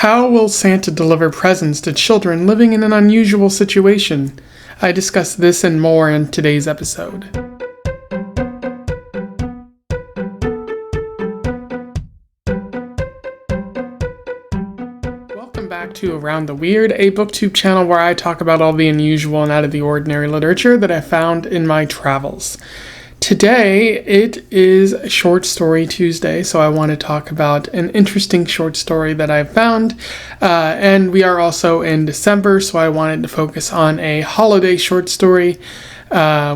How will Santa deliver presents to children living in an unusual situation? I discuss this and more in today's episode. Welcome back to Around the Weird, a booktube channel where I talk about all the unusual and out of the ordinary literature that I found in my travels. Today, it is Short Story Tuesday, so I want to talk about an interesting short story that I found. And we are also in December, so I wanted to focus on a holiday short story,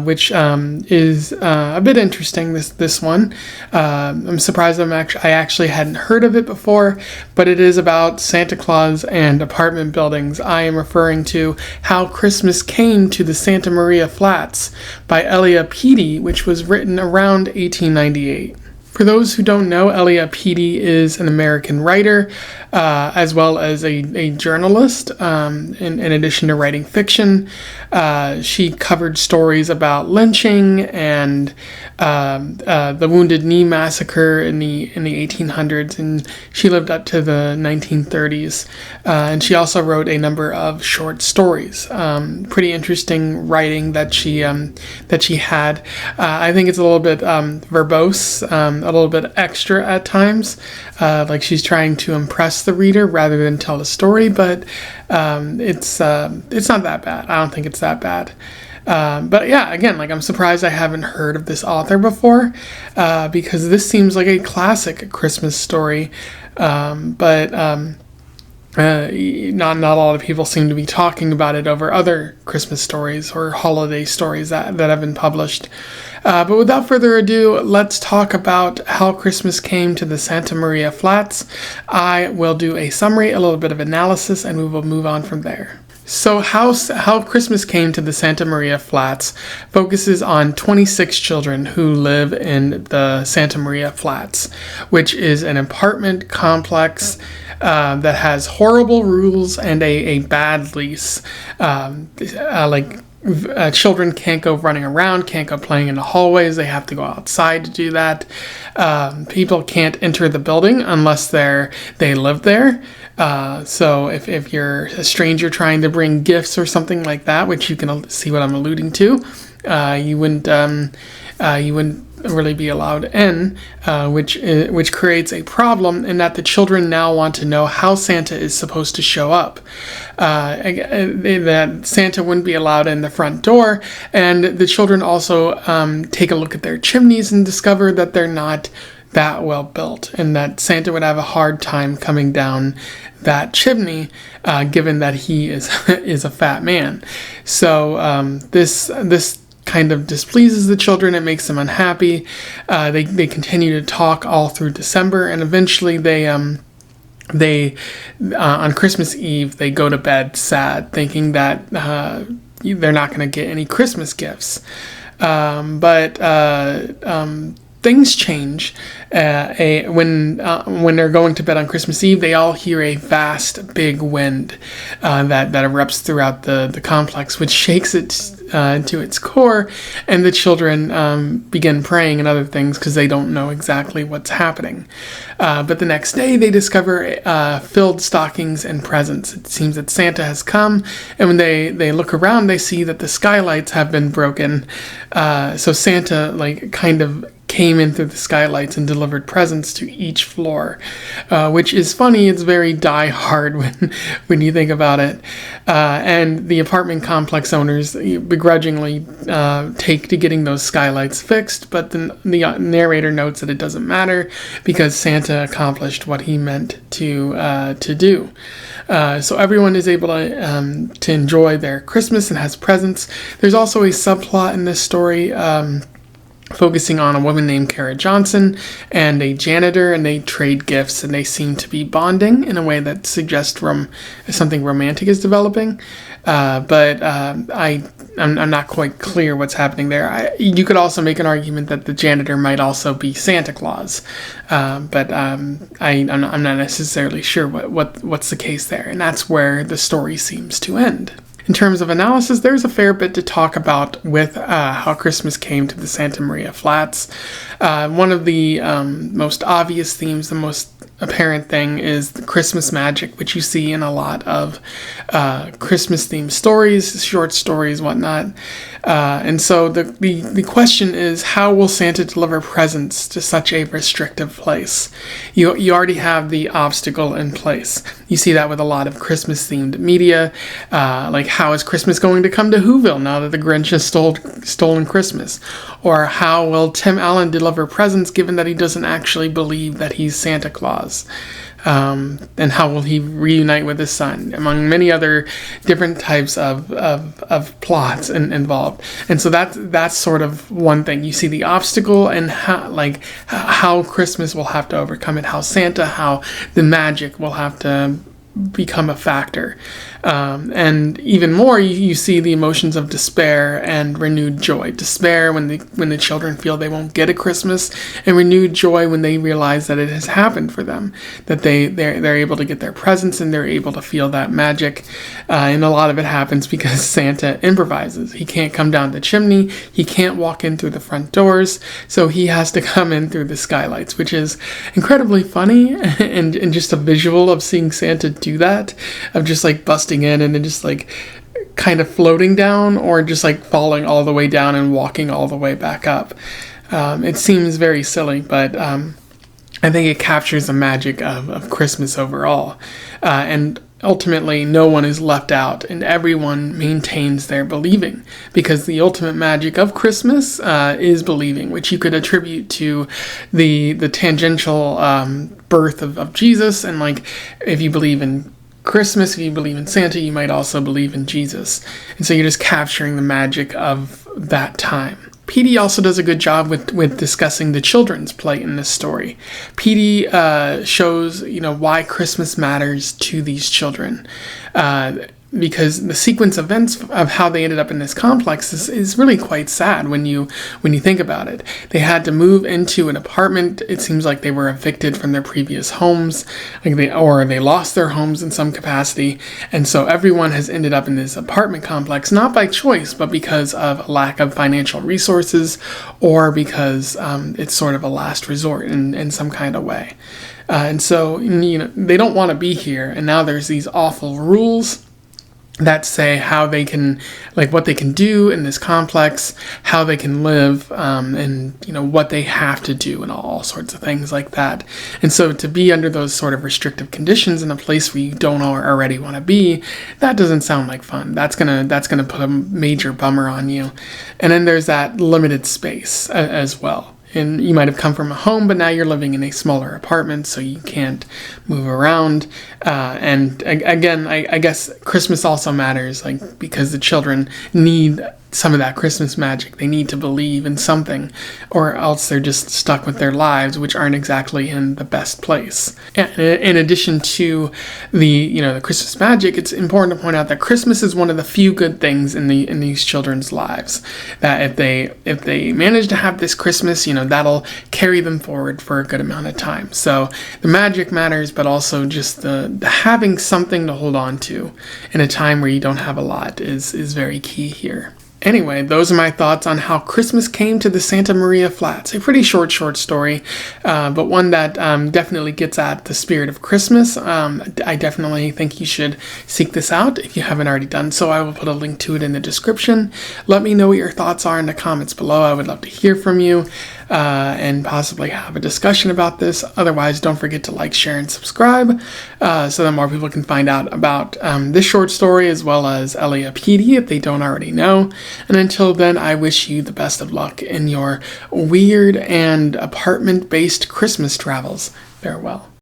which is a bit interesting, this one. I'm surprised I actually hadn't heard of it before, but it is about Santa Claus and apartment buildings. I am referring to How Christmas Came to the Santa Maria Flats by Elia Peattie, which was written around 1898. For those who don't know, Elia Peattie is an American writer, as well as a journalist, in addition to writing fiction. She covered stories about lynching and the Wounded Knee Massacre in the 1800s, and she lived up to the 1930s. And she also wrote a number of short stories. Pretty interesting writing that she had. I think it's a little bit verbose, a little bit extra at times, like she's trying to impress the reader rather than tell a story, but it's not that bad. I don't think it's that bad. But yeah, again, I'm surprised I haven't heard of this author before, because this seems like a classic Christmas story, but not a lot of people seem to be talking about it over other Christmas stories or holiday stories that have been published. But without further ado, let's talk about How Christmas Came to the Santa Maria Flats. I will do a summary, a little bit of analysis, and we will move on from there. So How Christmas Came to the Santa Maria Flats focuses on 26 children who live in the Santa Maria Flats, which is an apartment complex that has horrible rules and a bad lease. Children can't go running around, can't go playing in the hallways. They have to go outside to do that. People can't enter the building unless they live there. So if you're a stranger trying to bring gifts or something like that, which you can see what I'm alluding to, you wouldn't really be allowed in, which creates a problem in that the children now want to know how Santa is supposed to show up. That Santa wouldn't be allowed in the front door, and the children also take a look at their chimneys and discover that they're not that well built, and that Santa would have a hard time coming down that chimney, given that he is a fat man. So this kind of displeases the children. It makes them unhappy. They continue to talk all through December, and eventually they on Christmas Eve they go to bed sad, thinking that they're not going to get any Christmas gifts. But things change when they're going to bed on Christmas Eve. They all hear a vast, big wind that erupts throughout the complex, which shakes it to its core, and the children begin praying and other things because they don't know exactly what's happening. But the next day, they discover filled stockings and presents. It seems that Santa has come, and when they look around, they see that the skylights have been broken. So Santa kind of came in through the skylights and delivered presents to each floor, which is funny. It's very Die Hard when you think about it. And the apartment complex owners begrudgingly take to getting those skylights fixed, but the narrator notes that it doesn't matter because Santa accomplished what he meant to do. So everyone is able to enjoy their Christmas and has presents. There's also a subplot in this story, focusing on a woman named Kara Johnson and a janitor, and they trade gifts, and they seem to be bonding in a way that suggests something romantic is developing. But I'm not quite clear what's happening there. You could also make an argument that the janitor might also be Santa Claus, but I'm not necessarily sure what's the case there, and that's where the story seems to end. In terms of analysis, there's a fair bit to talk about with How Christmas Came to the Santa Maria Flats. One of the most obvious themes, the most apparent thing is the Christmas magic, which you see in a lot of Christmas-themed stories, short stories, whatnot. And so the question is, how will Santa deliver presents to such a restrictive place? You already have the obstacle in place. You see that with a lot of Christmas-themed media. Like, how is Christmas going to come to Whoville now that the Grinch has stolen Christmas? Or how will Tim Allen deliver presents given that he doesn't actually believe that he's Santa Claus? And how will he reunite with his son, among many other different types of plots involved. And so that's sort of one thing. You see the obstacle and how Christmas will have to overcome it, how the magic will have to become a factor. And even more, you see the emotions of despair and renewed joy. Despair when the children feel they won't get a Christmas, and renewed joy when they realize that it has happened for them, that they're able to get their presents and they're able to feel that magic. And a lot of it happens because Santa improvises. He can't come down the chimney, he can't walk in through the front doors, so he has to come in through the skylights, which is incredibly funny and just a visual of seeing Santa do that, of just like busting in and then just like kind of floating down, or just like falling all the way down and walking all the way back up. It seems very silly, but I think it captures the magic of Christmas overall. And ultimately, no one is left out, and everyone maintains their believing, because the ultimate magic of Christmas is believing, which you could attribute to the tangential birth of Jesus. And like, if you believe in Christmas, if you believe in Santa, you might also believe in Jesus. And so you're just capturing the magic of that time. Peattie also does a good job with discussing the children's plight in this story. Peattie shows, why Christmas matters to these children. Because the sequence of events of how they ended up in this complex is really quite sad when you think about it. They had to move into an apartment. It seems like they were evicted from their previous homes, or they lost their homes in some capacity, and so everyone has ended up in this apartment complex, not by choice, but because of a lack of financial resources, or because it's sort of a last resort in some kind of way. And so they don't want to be here, and now there's these awful rules that say how they can, what they can do in this complex, how they can live, and what they have to do, and all sorts of things like that. And so to be under those sort of restrictive conditions in a place where you don't already want to be, that doesn't sound like fun. That's gonna put a major bummer on you. And then there's that limited space as well. And you might have come from a home, but now you're living in a smaller apartment, so you can't move around. And again, I guess Christmas also matters, because the children need some of that Christmas magic. They need to believe in something, or else they're just stuck with their lives, which aren't exactly in the best place. In addition to the Christmas magic, it's important to point out that Christmas is one of the few good things in these children's lives. That if they manage to have this Christmas, that'll carry them forward for a good amount of time. So the magic matters, but also just the having something to hold on to in a time where you don't have a lot is very key here. Anyway, those are my thoughts on how Christmas came to the Santa Maria Flats. A pretty short story, but one that definitely gets at the spirit of Christmas. I definitely think you should seek this out if you haven't already done so. I will put a link to it in the description. Let me know what your thoughts are in the comments below. I would love to hear from you and possibly have a discussion about this. Otherwise, don't forget to like, share, and subscribe so that more people can find out about this short story, as well as Elia Peattie if they don't already know. And until then, I wish you the best of luck in your weird and apartment-based Christmas travels. Farewell.